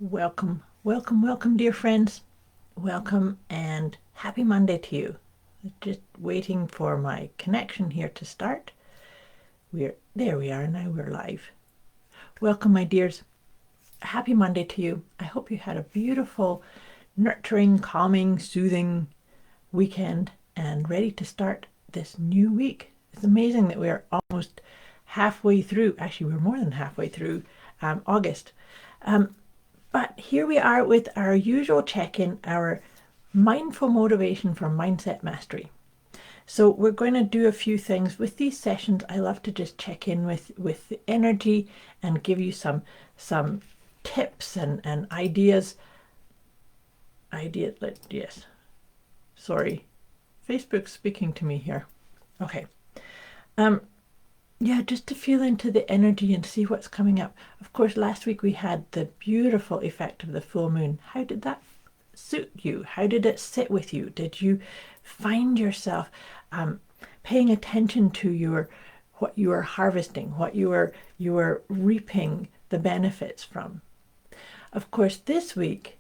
Welcome, welcome, welcome, dear friends. Welcome and happy Monday to you. Just waiting for my connection here to start. There we are now, we're live. Welcome, my dears. Happy Monday to you. I hope you had a beautiful, nurturing, calming, soothing weekend and ready to start this new week. It's amazing that we're almost halfway through. Actually, we're more than halfway through August. But here we are with our usual check-in, our mindful motivation for mindset mastery. So we're going to do a few things with these sessions. I love to just check in with the energy and give you some tips and ideas. Yes. Sorry, Facebook's speaking to me here. Okay. Yeah, just to feel into the energy and see what's coming up. Of course, last week we had the beautiful effect of the full moon. How did that suit you? How did it sit with you? Did you find yourself paying attention to what you are harvesting, what you are reaping the benefits from? Of course, this week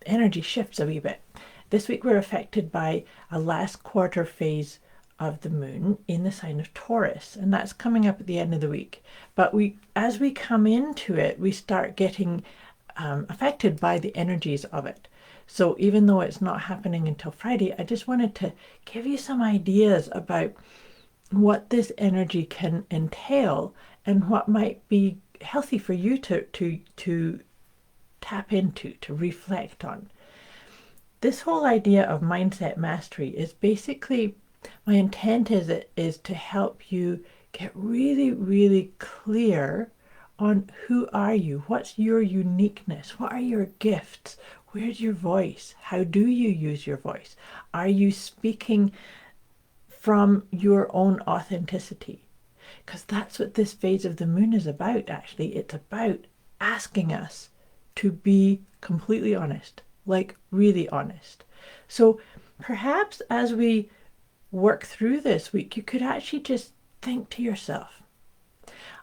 energy shifts a wee bit. This week we're affected by a last quarter phase of the moon in the sign of Taurus, and that's coming up at the end of the week. But as we come into it, we start getting affected by the energies of it. So even though it's not happening until Friday, I just wanted to give you some ideas about what this energy can entail and what might be healthy for you to tap into, to reflect on. This whole idea of mindset mastery is basically, my intent is to help you get really, really clear on who are you, what's your uniqueness, what are your gifts, where's your voice, how do you use your voice, are you speaking from your own authenticity? Because that's what this phase of the moon is about, actually. It's about asking us to be completely honest, like really honest. So perhaps as we work through this week, you could actually just think to yourself,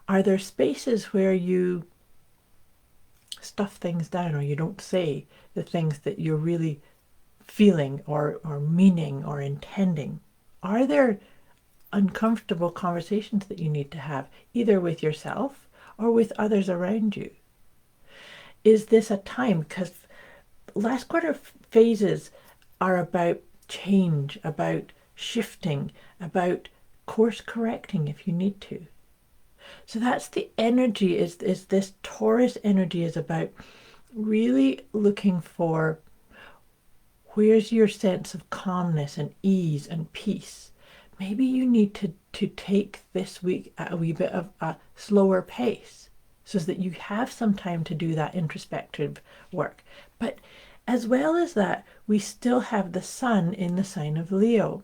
are there spaces where you stuff things down or you don't say the things that you're really feeling or meaning or intending? Are there uncomfortable conversations that you need to have, either with yourself or with others around you? Is this a time, because last quarter phases are about change, about shifting, about course correcting if you need to. So that's the energy, is this Taurus energy is about really looking for where's your sense of calmness and ease and peace. Maybe you need to take this week at a wee bit of a slower pace so that you have some time to do that introspective work. But as well as that, we still have the sun in the sign of Leo.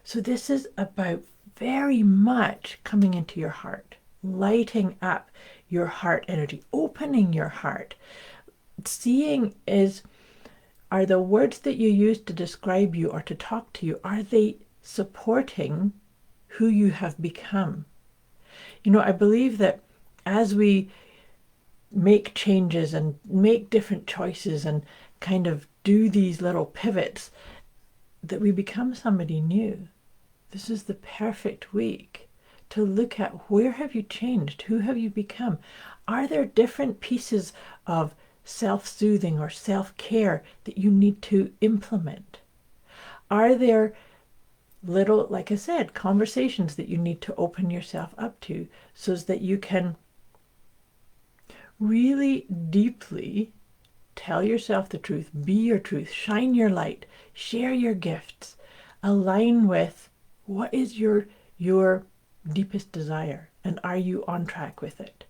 So this is about very much coming into your heart, lighting up your heart energy, opening your heart. Seeing are the words that you use to describe you or to talk to you, are they supporting who you have become? I believe that as we make changes and make different choices and kind of do these little pivots, that we become somebody new. This is the perfect week to look at, where have you changed? Who have you become? Are there different pieces of self-soothing or self-care that you need to implement? Are there little, like I said, conversations that you need to open yourself up to so that you can really deeply tell yourself the truth, be your truth, shine your light, share your gifts, align with what is your deepest desire, and are you on track with it?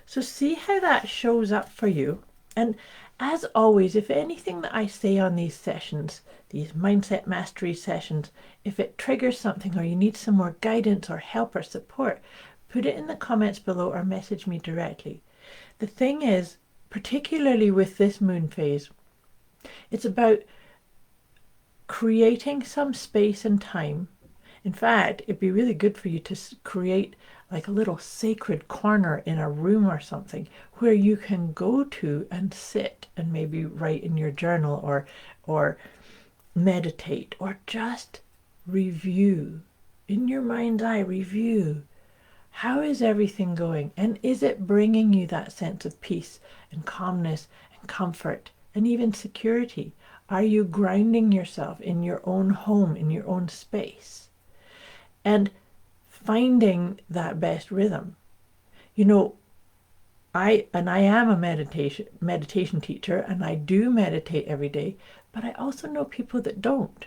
So see how that shows up for you. And as always, if anything that I say on these sessions, these mindset mastery sessions, if it triggers something or you need some more guidance or help or support, put it in the comments below or message me directly. The thing is, particularly with this moon phase, it's about creating some space and time. In fact, it'd be really good for you to create like a little sacred corner in a room or something where you can go to and sit and maybe write in your journal or meditate or just review in your mind's eye. Review, how is everything going, and is it bringing you that sense of peace and calmness and comfort and even security? Are you grounding yourself in your own home, in your own space, and finding that best rhythm? You know, I am a meditation teacher, and I do meditate every day, but I also know people that don't,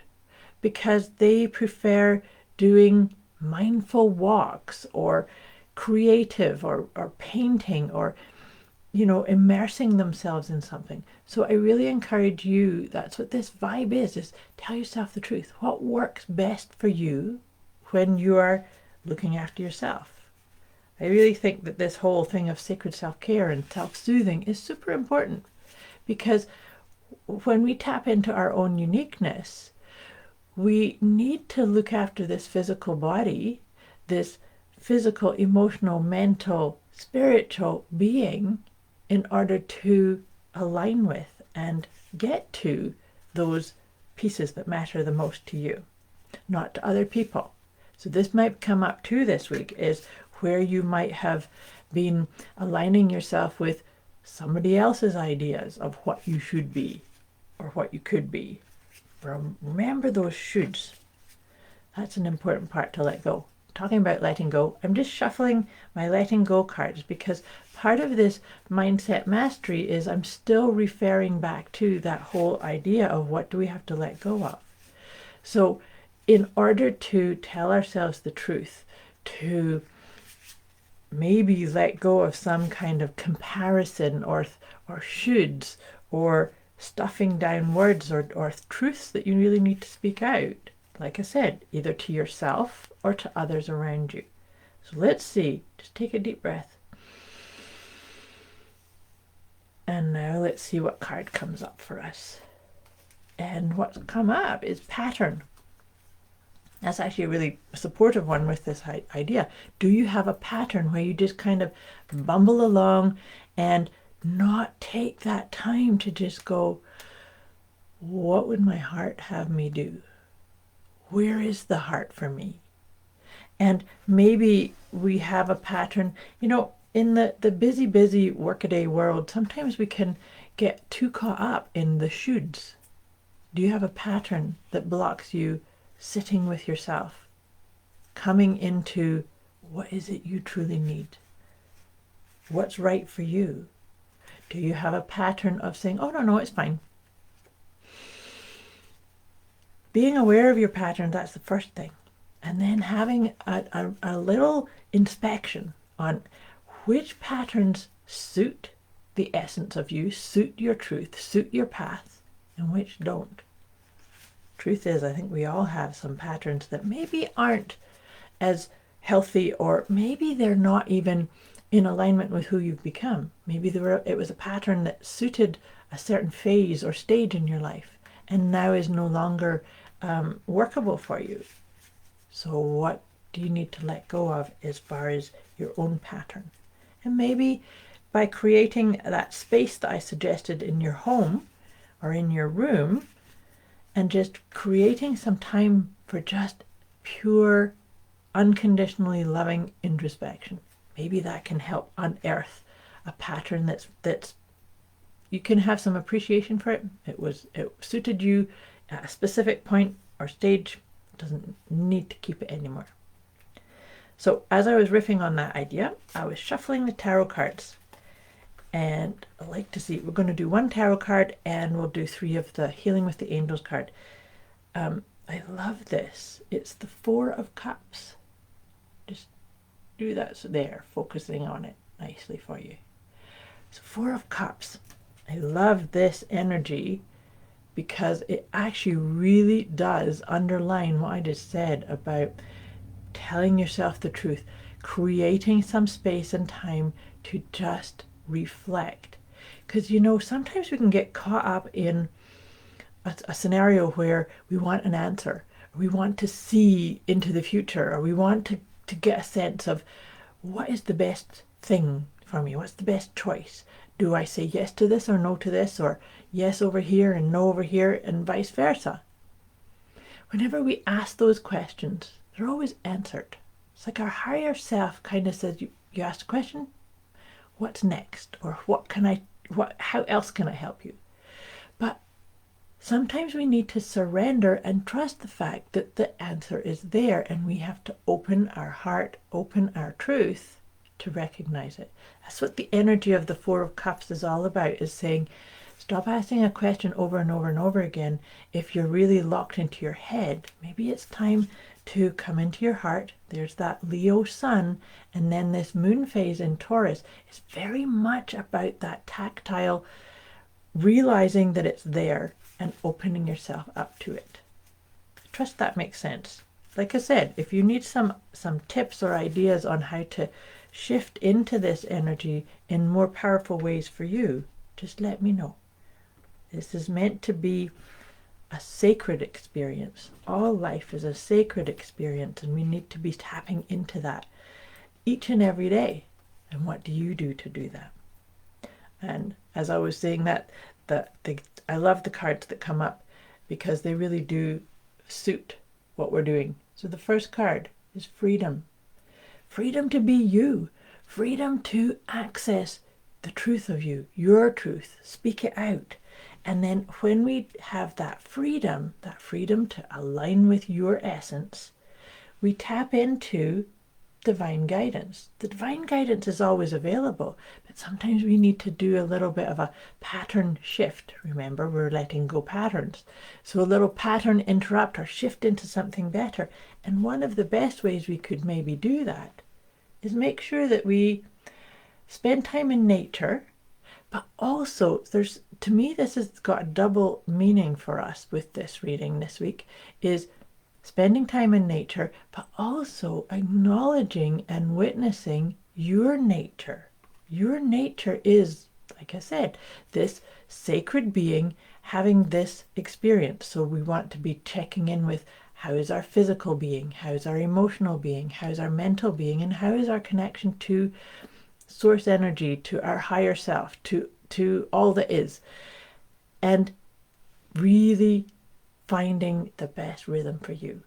because they prefer doing mindful walks or creative or painting or immersing themselves in something. So I really encourage you, that's what this vibe is tell yourself the truth. What works best for you when you are looking after yourself? I really think that this whole thing of sacred self-care and self-soothing is super important, because when we tap into our own uniqueness, we need to look after this physical body, this physical, emotional, mental, spiritual being, in order to align with and get to those pieces that matter the most to you, not to other people. So this might come up too this week, is where you might have been aligning yourself with somebody else's ideas of what you should be or what you could be. Remember those shoulds. That's an important part to let go. Talking about letting go, I'm just shuffling my letting go cards, because part of this mindset mastery is I'm still referring back to that whole idea of what do we have to let go of. So in order to tell ourselves the truth, to maybe let go of some kind of comparison or shoulds or stuffing down words or truths that you really need to speak out, like I said, either to yourself or to others around you. So let's see, just take a deep breath. And now let's see what card comes up for us. And what's come up is pattern. That's actually a really supportive one with this idea. Do you have a pattern where you just kind of bumble along and not take that time to just go, what would my heart have me do? Where is the heart for me? And maybe we have a pattern, in the busy workaday world, sometimes we can get too caught up in the shoulds. Do you have a pattern that blocks you sitting with yourself, coming into what is it you truly need? What's right for you? Do you have a pattern of saying, oh, no, it's fine? Being aware of your pattern, that's the first thing. And then having a little inspection on which patterns suit the essence of you, suit your truth, suit your path, and which don't. Truth is, I think we all have some patterns that maybe aren't as healthy, or maybe they're not even in alignment with who you've become. Maybe it was a pattern that suited a certain phase or stage in your life and now is no longer workable for you. So what do you need to let go of as far as your own pattern? And maybe by creating that space that I suggested in your home or in your room, and just creating some time for just pure, unconditionally loving introspection, maybe that can help unearth a pattern that's you can have some appreciation for it. It suited you at a specific point or stage. Doesn't need to keep it anymore. So as I was riffing on that idea, I was shuffling the tarot cards, and I like to see, we're going to do one tarot card and we'll do 3 of the Healing with the Angels card. I love this. It's the 4 of Cups. Just do that, so there, focusing on it nicely for you. So 4 of Cups. I love this energy because it actually really does underline what I just said about telling yourself the truth, creating some space and time to just reflect. Because sometimes we can get caught up in a scenario where we want an answer, or we want to see into the future, or we want to get a sense of what is the best thing for me? What's the best choice? Do I say yes to this or no to this, or yes over here and no over here, and vice versa? Whenever we ask those questions, they're always answered. It's like our higher self kind of says, you asked a question, what's next? Or how else can I help you? But sometimes we need to surrender and trust the fact that the answer is there, and we have to open our heart, open our truth to recognize it. That's what the energy of the Four of Cups is all about, is saying, stop asking a question over and over and over again. If you're really locked into your head, maybe it's time to come into your heart. There's that Leo sun, and then this moon phase in Taurus is very much about that tactile, realizing that it's there and opening yourself up to it. I trust that makes sense. Like I said, if you need some tips or ideas on how to shift into this energy in more powerful ways for you, just let me know. This is meant to be a sacred experience. All life is a sacred experience, and we need to be tapping into that each and every day. And what do you do to do that? And as I was saying that, I love the cards that come up because they really do suit what we're doing. So the first card is freedom. Freedom to be you. Freedom to access the truth of you, your truth. Speak it out. And then when we have that freedom to align with your essence, we tap into divine guidance. The divine guidance is always available, but sometimes we need to do a little bit of a pattern shift. Remember, we're letting go patterns. So a little pattern interrupt or shift into something better. And one of the best ways we could maybe do that is make sure that we spend time in nature, but also to me, this has got a double meaning for us with this reading this week, is spending time in nature, but also acknowledging and witnessing your nature. Your nature is, like I said, this sacred being having this experience. So we want to be checking in with, how is our physical being? How is our emotional being? How is our mental being? And how is our connection to source energy, to our higher self, to all that is? And really finding the best rhythm for you.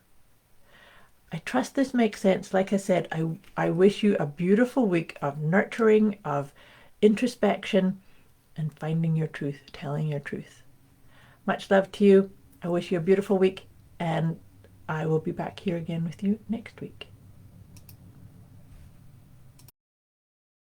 I trust this makes sense. Like I said, I wish you a beautiful week of nurturing, of introspection, and finding your truth, telling your truth. Much love to you. I wish you a beautiful week, and I will be back here again with you next week.